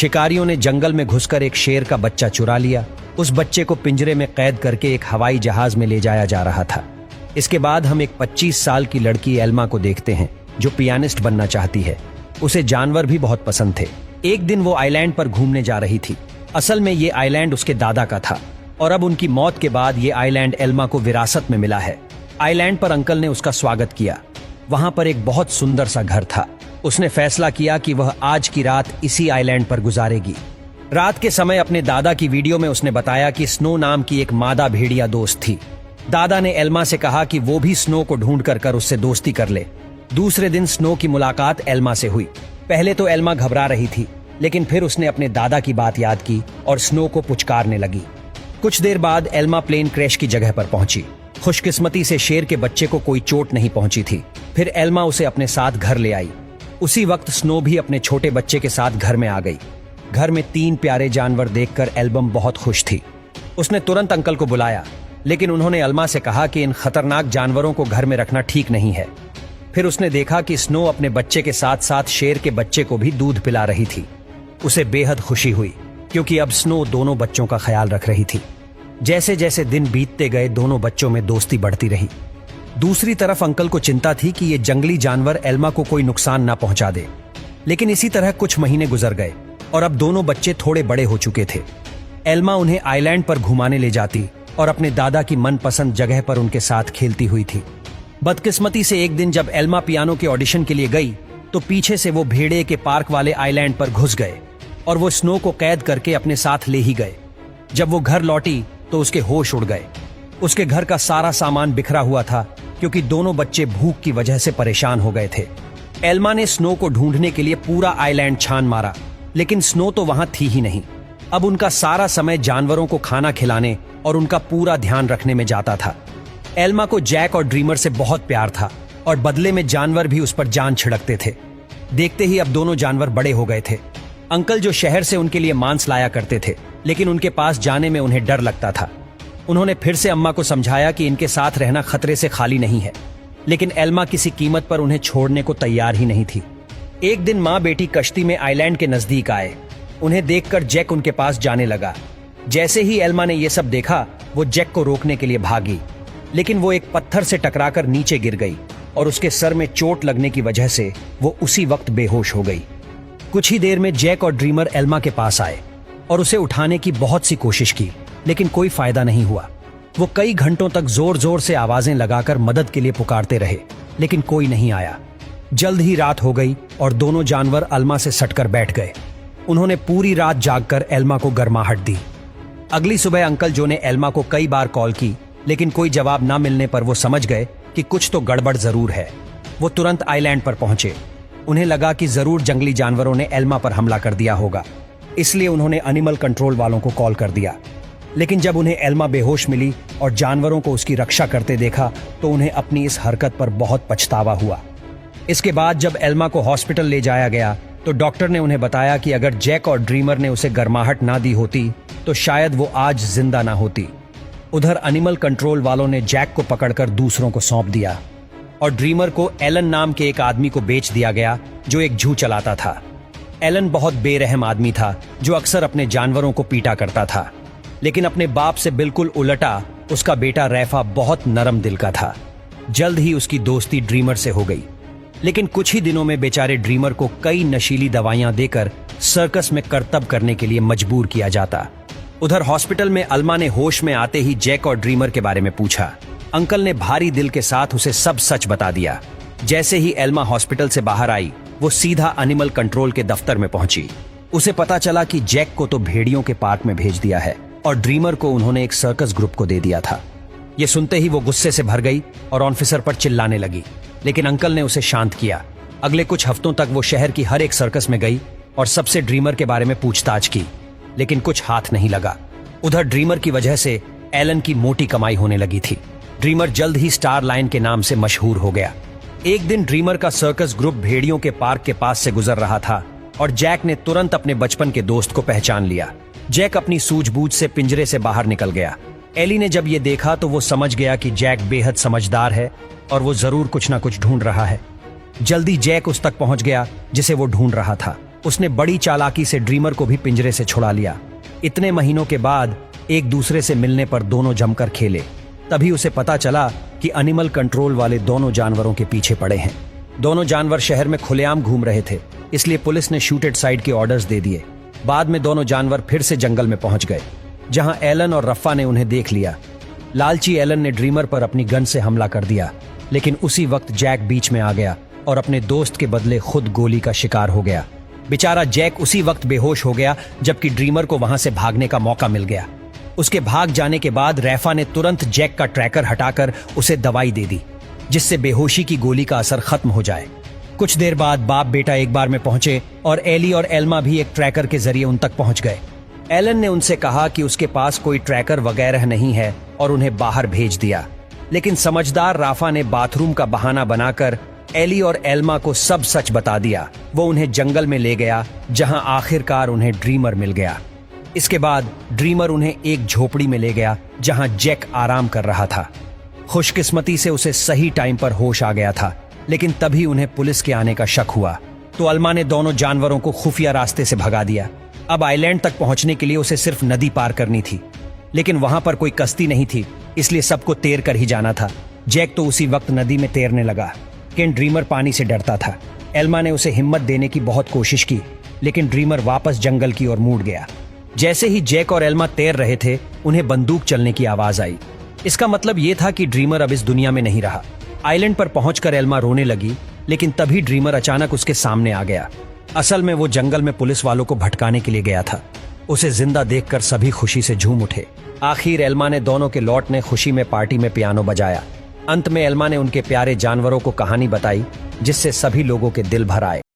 शिकारियों ने जंगल में घुसकर एक शेर का बच्चा चुरा लिया। उस बच्चे को पिंजरे में कैद करके एक हवाई जहाज में ले जाया जा रहा था। इसके बाद हम एक 25 साल की लड़की एल्मा को देखते हैं जो पियानिस्ट बनना चाहती है। उसे जानवर भी बहुत पसंद थे। एक दिन वो आइलैंड पर घूमने जा रही थी। असल में ये आइलैंड उसके दादा का था और अब उनकी मौत के बाद ये आइलैंड एल्मा को विरासत में मिला है। आइलैंड पर अंकल ने उसका स्वागत किया। वहां पर एक बहुत सुंदर सा घर था। उसने फैसला किया कि वह आज की रात इसी आइलैंड पर गुजारेगी। रात के समय अपने दादा की वीडियो में उसने बताया कि स्नो नाम की एक मादा भेड़िया दोस्त थी। दादा ने एल्मा से कहा कि वो भी स्नो को ढूंढ कर उससे दोस्ती कर ले। दूसरे दिन स्नो की मुलाकात एल्मा से हुई। पहले तो एल्मा घबरा रही थी, लेकिन फिर उसने अपने दादा की बात याद की और स्नो को पुचकारने लगी। कुछ देर बाद एल्मा प्लेन क्रैश की जगह पर पहुंची। खुशकिस्मती से शेर के बच्चे को कोई चोट नहीं पहुंची थी। फिर एल्मा उसे अपने साथ घर ले आई। उसी वक्त स्नो भी अपने छोटे बच्चे के साथ घर में आ गई। घर में 3 प्यारे जानवर देखकर एल्बम बहुत खुश थी। उसने तुरंत अंकल को बुलाया, लेकिन उन्होंने एल्मा से कहा कि इन खतरनाक जानवरों को घर में रखना ठीक नहीं है। फिर उसने देखा कि स्नो अपने बच्चे के साथ साथ शेर के बच्चे को भी दूध पिला रही थी। उसे बेहद खुशी हुई क्योंकि अब स्नो दोनों बच्चों का ख्याल रख रही थी। जैसे जैसे दिन बीतते गए दोनों बच्चों में दोस्ती बढ़ती रही। दूसरी तरफ अंकल को चिंता थी कि ये जंगली जानवर एल्मा को कोई नुकसान ना पहुंचा दे। लेकिन इसी तरह कुछ महीने गुजर गए और अब दोनों बच्चे थोड़े बड़े हो चुके थे। एल्मा उन्हें आइलैंड पर घुमाने ले जाती और अपने दादा की मनपसंद जगह पर उनके साथ खेलती हुई थी। बदकिस्मती से एक दिन जब एल्मा पियानो के ऑडिशन के लिए गई तो पीछे से वो भेड़िए के पार्क वाले आइलैंड पर घुस गए और वो स्नो को कैद करके अपने साथ ले ही गए। जब वो घर लौटी तो उसके होश उड़ गए। उसके घर का सारा सामान बिखरा हुआ था क्योंकि दोनों बच्चे भूख की वजह से परेशान हो गए थे। एल्मा ने स्नो को ढूंढने के लिए पूरा आइलैंड छान मारा, लेकिन स्नो तो वहां थी ही नहीं। अब उनका सारा समय जानवरों को खाना खिलाने और उनका पूरा ध्यान रखने में जाता था। एल्मा को जैक और ड्रीमर से बहुत प्यार था और बदले में जानवर भी उस पर जान छिड़कते थे। देखते ही अब दोनों जानवर बड़े हो गए थे। अंकल जो शहर से उनके लिए मांस लाया करते थे, लेकिन उनके पास जाने में उन्हें डर लगता था। उन्होंने फिर से अम्मा को समझाया कि इनके साथ रहना खतरे से खाली नहीं है, लेकिन एल्मा किसी कीमत पर उन्हें छोड़ने को तैयार ही नहीं थी। एक दिन माँ बेटी कश्ती में आइलैंड के नजदीक आए। उन्हें देखकर जैक उनके पास जाने लगा। जैसे ही एल्मा ने यह सब देखा, वो जैक को रोकने के लिए भागी, लेकिन वो एक पत्थर से टकराकर नीचे गिर गई और उसके सर में चोट लगने की वजह से वो उसी वक्त बेहोश हो गई। कुछ ही देर में जैक और ड्रीमर एल्मा के पास आए और उसे उठाने की बहुत सी कोशिश की, लेकिन कोई फायदा नहीं हुआ। वो कई घंटों तक जोर जोर से आवाजें लगाकर मदद के लिए पुकारते रहे, लेकिन कोई नहीं आया। जल्द ही रात हो गई और दोनों जानवर एल्मा से सटकर बैठ गए। उन्होंने पूरी रात जागकर एल्मा को गर्माहट दी। अगली सुबह अंकल जो ने एल्मा को कई बार कॉल की, लेकिन कोई जवाब न मिलने पर वो समझ गए कि कुछ तो गड़बड़ जरूर है। वो तुरंत आइलैंड पर पहुंचे। उन्हें लगा कि जरूर जंगली जानवरों ने एल्मा पर हमला कर दिया होगा, इसलिए उन्होंने एनिमल कंट्रोल वालों को कॉल कर दिया। लेकिन जब उन्हें एल्मा बेहोश मिली और जानवरों को उसकी रक्षा करते देखा तो उन्हें अपनी इस हरकत पर बहुत पछतावा हुआ। इसके बाद जब एल्मा को हॉस्पिटल ले जाया गया तो डॉक्टर ने उन्हें बताया कि अगर जैक और ड्रीमर ने उसे गर्माहट ना दी होती तो शायद वो आज जिंदा ना होती। उधर एनिमल कंट्रोल वालों ने जैक को पकड़कर दूसरों को सौंप दिया और ड्रीमर को एलन नाम के एक आदमी को बेच दिया गया जो एक जू चलाता था। एलन बहुत बेरहम आदमी था जो अक्सर अपने जानवरों को पीटा करता था, लेकिन अपने बाप से बिल्कुल उलटा उसका बेटा रैफा बहुत नरम दिल का था। जल्द ही उसकी दोस्ती ड्रीमर से हो गई, लेकिन कुछ ही दिनों में बेचारे ड्रीमर को कई नशीली दवाइयां देकर सर्कस में करतब करने के लिए मजबूर किया जाता। उधर हॉस्पिटल में एल्मा ने होश में आते ही जैक और ड्रीमर के बारे में पूछा। अंकल ने भारी दिल के साथ उसे सब सच बता दिया। जैसे ही एल्मा हॉस्पिटल से बाहर आई, वो सीधा एनिमल कंट्रोल के दफ्तर में पहुंची। उसे पता चला कि जैक को तो भेड़ियों के पार्क में भेज दिया है और ड्रीमर को उन्होंने एक सर्कस ग्रुप को दे दिया था। ये सुनते ही वो गुस्से से भर गई और ऑफिसर पर चिल्लाने लगी, लेकिन अंकल ने उसे शांत किया। अगले कुछ हफ्तों तक वो शहर की हर एक सर्कस में गई और सबसे ड्रीमर के बारे में पूछताछ की, लेकिन कुछ हाथ नहीं लगा। उधर ड्रीमर की वजह से एलन की मोटी कमाई होने लगी थी। ड्रीमर जल्द ही स्टार लाइन के नाम से मशहूर हो गया। एक दिन ड्रीमर का सर्कस ग्रुप भेड़ियों के पार्क के पास से गुजर रहा था और जैक ने तुरंत अपने बचपन के दोस्त को पहचान लिया। जैक अपनी सूझबूझ से पिंजरे से बाहर निकल गया। एली ने जब ये देखा तो वो समझ गया कि जैक बेहद समझदार है और वो जरूर कुछ ना कुछ ढूंढ रहा है। जल्दी जैक उस तक पहुंच गया जिसे वो ढूंढ रहा था। उसने बड़ी चालाकी से ड्रीमर को भी पिंजरे से छुड़ा लिया। इतने महीनों के बाद एक दूसरे से मिलने पर दोनों जमकर खेले। तभी उसे पता चला कि एनिमल कंट्रोल वाले दोनों जानवरों के पीछे पड़े हैं। दोनों जानवर शहर में खुलेआम घूम रहे थे, इसलिए पुलिस ने शूट एट साइड के ऑर्डर्स दे दिए। बाद में दोनों जानवर फिर से जंगल में पहुंच गए, जहां एलन और रफ्फा ने उन्हें देख लिया। लालची एलन ने ड्रीमर पर अपनी गन से हमला कर दिया, लेकिन उसी वक्त जैक बीच में आ गया और अपने दोस्त के बदले खुद गोली का शिकार हो गया। बेचारा जैक उसी वक्त बेहोश हो गया, जबकि ड्रीमर को वहां से भागने का मौका मिल गया। उसके भाग जाने के बाद रैफा ने तुरंत जैक का ट्रैकर हटाकर उसे दवाई दे दी, जिससे बेहोशी की गोली का असर खत्म हो जाए। कुछ देर बाद बाप बेटा एक बार में पहुंचे और एली और एल्मा भी एक ट्रैकर के जरिए उन तक पहुंच गए। एलन ने उनसे कहा कि उसके पास कोई ट्रैकर वगैरह नहीं है और उन्हें बाहर भेज दिया, लेकिन समझदार राफा ने बाथरूम का बहाना बनाकर एली और एल्मा को सब सच बता दिया। वो उन्हें जंगल में ले गया, जहां आखिरकार उन्हें ड्रीमर मिल गया। इसके बाद ड्रीमर उन्हें एक झोपड़ी में ले गया, जहां जैक आराम कर रहा था। खुशकिस्मती से उसे सही टाइम पर होश आ गया था, लेकिन तभी उन्हें पुलिस के आने का शक हुआ, तो अल्मा ने दोनों जानवरों को खुफिया रास्ते से भगा दिया। अब आइलैंड तक पहुंचने के लिए उसे सिर्फ नदी पार करनी थी, लेकिन वहां पर कोई कश्ती नहीं थी, इसलिए सबको तैर कर ही जाना था। जैक तो उसी वक्त नदी में तैरने लगा, लेकिन ड्रीमर पानी से डरता था। एल्मा ने उसे हिम्मत देने की बहुत कोशिश की, लेकिन ड्रीमर वापस जंगल की ओर मुड़ गया। जैसे ही जैक और एल्मा तैर रहे थे, उन्हें बंदूक चलने की आवाज आई। इसका मतलब यह था कि ड्रीमर अब इस दुनिया में नहीं रहा। आइलैंड पर पहुंचकर एल्मा रोने लगी, लेकिन तभी ड्रीमर अचानक उसके सामने आ गया। असल में वो जंगल में पुलिस वालों को भटकाने के लिए गया था। उसे जिंदा देखकर सभी खुशी से झूम उठे। आखिर एल्मा ने दोनों के लौटने खुशी में पार्टी में पियानो बजाया। अंत में एल्मा ने उनके प्यारे जानवरों को कहानी बताई, जिससे सभी लोगों के दिल भर आए।